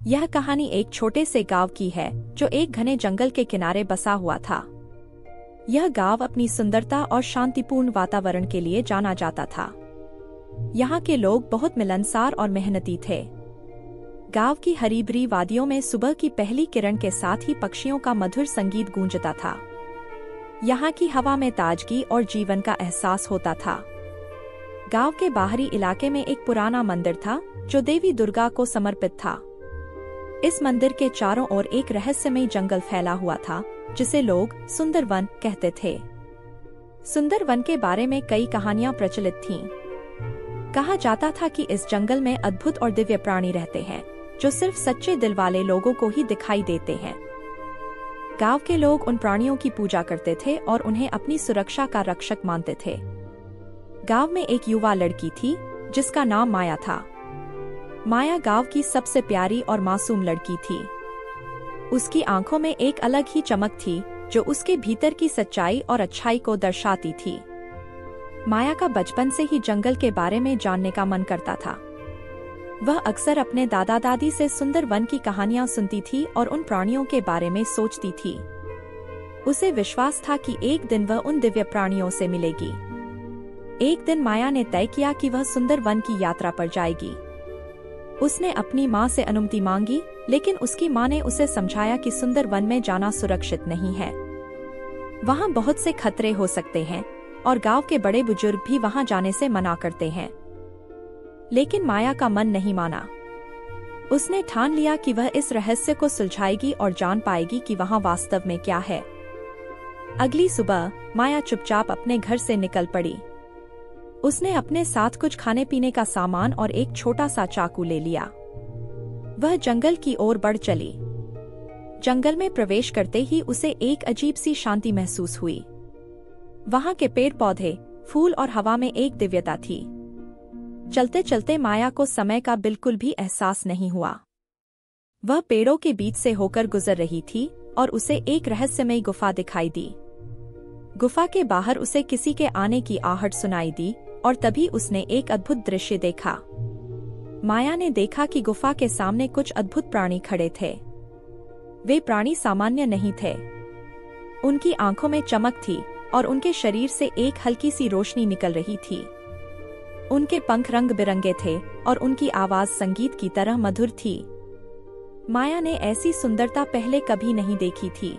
यह कहानी एक छोटे से गांव की है जो एक घने जंगल के किनारे बसा हुआ था। यह गांव अपनी सुंदरता और शांतिपूर्ण वातावरण के लिए जाना जाता था। यहाँ के लोग बहुत मिलनसार और मेहनती थे। गांव की हरी भरी वादियों में सुबह की पहली किरण के साथ ही पक्षियों का मधुर संगीत गूंजता था। यहाँ की हवा में ताजगी और जीवन का एहसास होता था। गांव के बाहरी इलाके में एक पुराना मंदिर था जो देवी दुर्गा को समर्पित था। इस मंदिर के चारों ओर एक रहस्यमयी जंगल फैला हुआ था जिसे लोग सुंदर वन कहते थे। सुंदर वन के बारे में कई कहानियां प्रचलित थीं। कहा जाता था कि इस जंगल में अद्भुत और दिव्य प्राणी रहते हैं जो सिर्फ सच्चे दिल वाले लोगों को ही दिखाई देते हैं। गांव के लोग उन प्राणियों की पूजा करते थे और उन्हें अपनी सुरक्षा का रक्षक मानते थे। गांव में एक युवा लड़की थी जिसका नाम माया था। माया गांव की सबसे प्यारी और मासूम लड़की थी। उसकी आंखों में एक अलग ही चमक थी जो उसके भीतर की सच्चाई और अच्छाई को दर्शाती थी। माया का बचपन से ही जंगल के बारे में जानने का मन करता था। वह अक्सर अपने दादा दादी से सुंदर वन की कहानियां सुनती थी और उन प्राणियों के बारे में सोचती थी। उसे विश्वास था कि एक दिन वह उन दिव्य प्राणियों से मिलेगी। एक दिन माया ने तय किया कि वह सुंदर वन की यात्रा पर जाएगी। उसने अपनी माँ से अनुमति मांगी, लेकिन उसकी माँ ने उसे समझाया कि सुंदर वन में जाना सुरक्षित नहीं है। वहाँ बहुत से खतरे हो सकते हैं और गांव के बड़े बुजुर्ग भी वहाँ जाने से मना करते हैं। लेकिन माया का मन नहीं माना। उसने ठान लिया कि वह इस रहस्य को सुलझाएगी और जान पाएगी कि वहाँ वास्तव में क्या है। अगली सुबह माया चुपचाप अपने घर से निकल पड़ी। उसने अपने साथ कुछ खाने पीने का सामान और एक छोटा सा चाकू ले लिया। वह जंगल की ओर बढ़ चली। जंगल में प्रवेश करते ही उसे एक अजीब सी शांति महसूस हुई। वहां के पेड़ पौधे, फूल और हवा में एक दिव्यता थी। चलते चलते माया को समय का बिल्कुल भी एहसास नहीं हुआ। वह पेड़ों के बीच से होकर गुजर रही थी और उसे एक रहस्यमयी गुफा दिखाई दी। गुफा के बाहर उसे किसी के आने की आहट सुनाई दी और तभी उसने एक अद्भुत दृश्य देखा। माया ने देखा कि गुफा के सामने कुछ अद्भुत प्राणी खड़े थे। वे प्राणी सामान्य नहीं थे। उनकी आंखों में चमक थी और उनके शरीर से एक हल्की सी रोशनी निकल रही थी। उनके पंख रंग बिरंगे थे और उनकी आवाज संगीत की तरह मधुर थी। माया ने ऐसी सुंदरता पहले कभी नहीं देखी थी।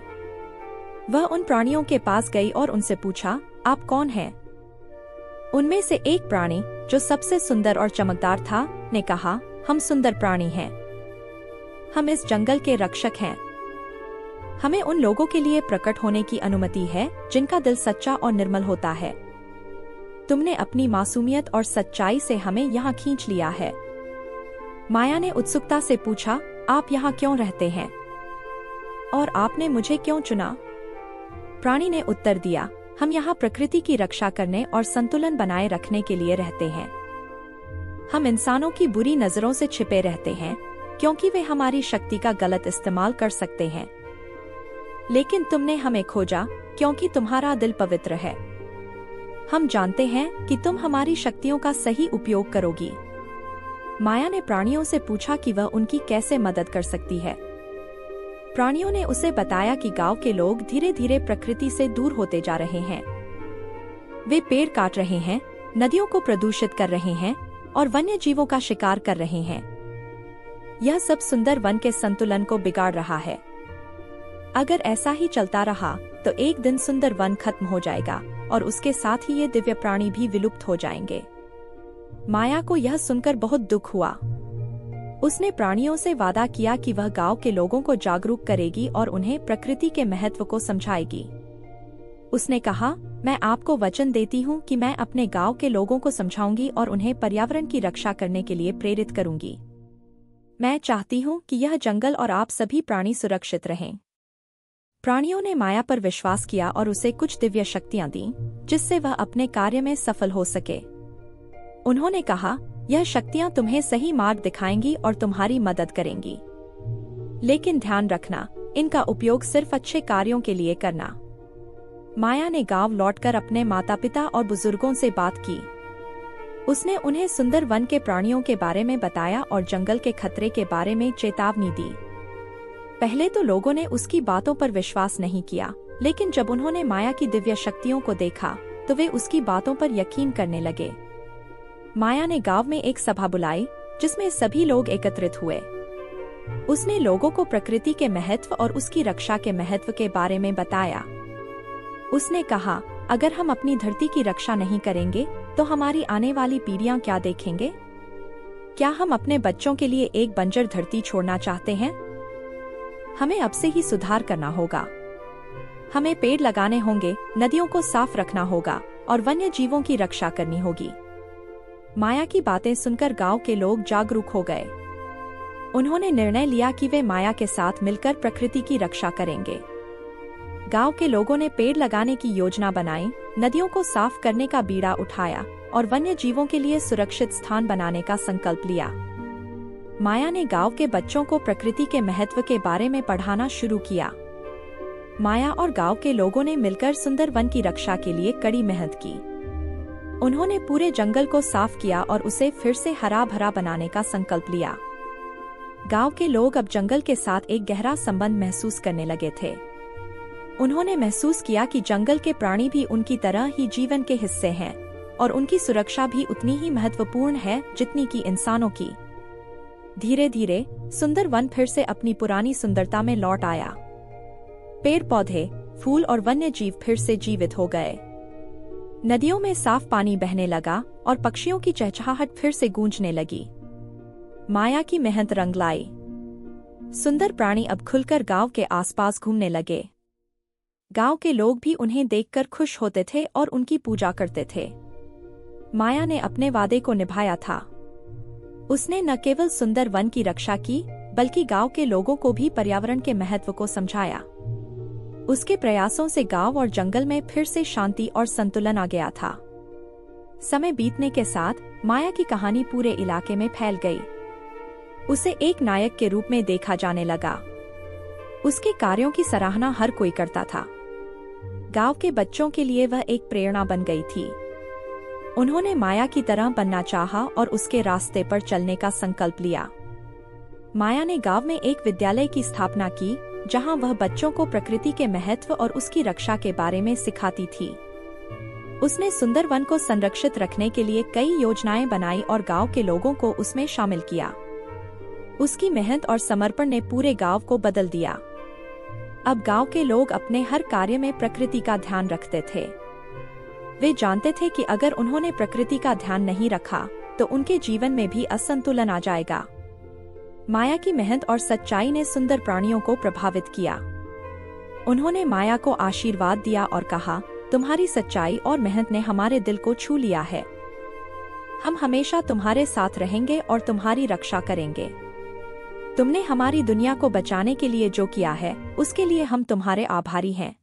वह उन प्राणियों के पास गई और उनसे पूछा, आप कौन हैं? उनमें से एक प्राणी, जो सबसे सुंदर और चमकदार था, ने कहा, हम सुंदर प्राणी हैं। हम इस जंगल के रक्षक हैं। हमें उन लोगों के लिए प्रकट होने की अनुमति है जिनका दिल सच्चा और निर्मल होता है। तुमने अपनी मासूमियत और सच्चाई से हमें यहाँ खींच लिया है। माया ने उत्सुकता से पूछा, आप यहाँ क्यों रहते हैं? और आपने मुझे क्यों चुना? प्राणी ने उत्तर दिया, हम यहाँ प्रकृति की रक्षा करने और संतुलन बनाए रखने के लिए रहते हैं। हम इंसानों की बुरी नजरों से छिपे रहते हैं क्योंकि वे हमारी शक्ति का गलत इस्तेमाल कर सकते हैं। लेकिन तुमने हमें खोजा क्योंकि तुम्हारा दिल पवित्र है। हम जानते हैं कि तुम हमारी शक्तियों का सही उपयोग करोगी। माया ने प्राणियों से पूछा कि वह उनकी कैसे मदद कर सकती है। प्राणियों ने उसे बताया कि गांव के लोग धीरे धीरे प्रकृति से दूर होते जा रहे हैं। वे पेड़ काट रहे हैं, नदियों को प्रदूषित कर रहे हैं और वन्य जीवों का शिकार कर रहे हैं। यह सब सुंदर वन के संतुलन को बिगाड़ रहा है। अगर ऐसा ही चलता रहा तो एक दिन सुंदर वन खत्म हो जाएगा और उसके साथ ही ये दिव्य प्राणी भी विलुप्त हो जाएंगे। माया को यह सुनकर बहुत दुख हुआ। उसने प्राणियों से वादा किया कि वह गांव के लोगों को जागरूक करेगी और उन्हें प्रकृति के महत्व को समझाएगी। उसने कहा, मैं आपको वचन देती हूँ कि मैं अपने गांव के लोगों को समझाऊंगी और उन्हें पर्यावरण की रक्षा करने के लिए प्रेरित करूंगी। मैं चाहती हूँ कि यह जंगल और आप सभी प्राणी सुरक्षित रहें। प्राणियों ने माया पर विश्वास किया और उसे कुछ दिव्य शक्तियां दीं, जिससे वह अपने कार्य में सफल हो सके। उन्होंने कहा, यह शक्तियां तुम्हें सही मार्ग दिखाएंगी और तुम्हारी मदद करेंगी। लेकिन ध्यान रखना, इनका उपयोग सिर्फ अच्छे कार्यों के लिए करना। माया ने गांव लौटकर अपने माता पिता और बुजुर्गों से बात की। उसने उन्हें सुंदर वन के प्राणियों के बारे में बताया और जंगल के खतरे के बारे में चेतावनी दी। पहले तो लोगों ने उसकी बातों पर विश्वास नहीं किया, लेकिन जब उन्होंने माया की दिव्य शक्तियों को देखा तो वे उसकी बातों पर यकीन करने लगे। माया ने गांव में एक सभा बुलाई जिसमें सभी लोग एकत्रित हुए। उसने लोगों को प्रकृति के महत्व और उसकी रक्षा के महत्व के बारे में बताया। उसने कहा, अगर हम अपनी धरती की रक्षा नहीं करेंगे तो हमारी आने वाली पीढ़ियां क्या देखेंगे? क्या हम अपने बच्चों के लिए एक बंजर धरती छोड़ना चाहते हैं? हमें अब से ही सुधार करना होगा। हमें पेड़ लगाने होंगे, नदियों को साफ रखना होगा और वन्य जीवों की रक्षा करनी होगी। माया की बातें सुनकर गांव के लोग जागरूक हो गए। उन्होंने निर्णय लिया कि वे माया के साथ मिलकर प्रकृति की रक्षा करेंगे। गांव के लोगों ने पेड़ लगाने की योजना बनाई, नदियों को साफ करने का बीड़ा उठाया और वन्य जीवों के लिए सुरक्षित स्थान बनाने का संकल्प लिया। माया ने गांव के बच्चों को प्रकृति के महत्व के बारे में पढ़ाना शुरू किया। माया और गांव के लोगों ने मिलकर सुंदर वन की रक्षा के लिए कड़ी मेहनत की। उन्होंने पूरे जंगल को साफ किया और उसे फिर से हरा भरा बनाने का संकल्प लिया। गांव के लोग अब जंगल के साथ एक गहरा संबंध महसूस करने लगे थे। उन्होंने महसूस किया कि जंगल के प्राणी भी उनकी तरह ही जीवन के हिस्से हैं और उनकी सुरक्षा भी उतनी ही महत्वपूर्ण है जितनी कि इंसानों की। धीरे धीरे सुंदर वन फिर से अपनी पुरानी सुंदरता में लौट आया। पेड़ पौधे, फूल और वन्य जीव फिर से जीवित हो गए। नदियों में साफ पानी बहने लगा और पक्षियों की चहचहाहट फिर से गूंजने लगी। माया की मेहनत रंग लाई। सुंदर प्राणी अब खुलकर गांव के आसपास घूमने लगे। गांव के लोग भी उन्हें देखकर खुश होते थे और उनकी पूजा करते थे। माया ने अपने वादे को निभाया था। उसने न केवल सुंदर वन की रक्षा की, बल्कि गांव के लोगों को भी पर्यावरण के महत्व को समझाया। उसके प्रयासों से गांव और जंगल में फिर से शांति और संतुलन आ गया था। समय बीतने के साथ माया की कहानी पूरे इलाके में फैल गई। उसे एक नायक के रूप में देखा जाने लगा। उसके कार्यों की सराहना हर कोई करता था। गांव के बच्चों के लिए वह एक प्रेरणा बन गई थी। उन्होंने माया की तरह बनना चाहा और उसके रास्ते पर चलने का संकल्प लिया। माया ने गांव में एक विद्यालय की स्थापना की, जहां वह बच्चों को प्रकृति के महत्व और उसकी रक्षा के बारे में सिखाती थी। उसने सुंदर वन को संरक्षित रखने के लिए कई योजनाएं बनाई और गांव के लोगों को उसमें शामिल किया। उसकी मेहनत और समर्पण ने पूरे गांव को बदल दिया। अब गांव के लोग अपने हर कार्य में प्रकृति का ध्यान रखते थे। वे जानते थे कि अगर उन्होंने प्रकृति का ध्यान नहीं रखा तो उनके जीवन में भी असंतुलन आ जाएगा। माया की मेहनत और सच्चाई ने सुंदर प्राणियों को प्रभावित किया। उन्होंने माया को आशीर्वाद दिया और कहा, तुम्हारी सच्चाई और मेहनत ने हमारे दिल को छू लिया है। हम हमेशा तुम्हारे साथ रहेंगे और तुम्हारी रक्षा करेंगे। तुमने हमारी दुनिया को बचाने के लिए जो किया है, उसके लिए हम तुम्हारे आभारी हैं।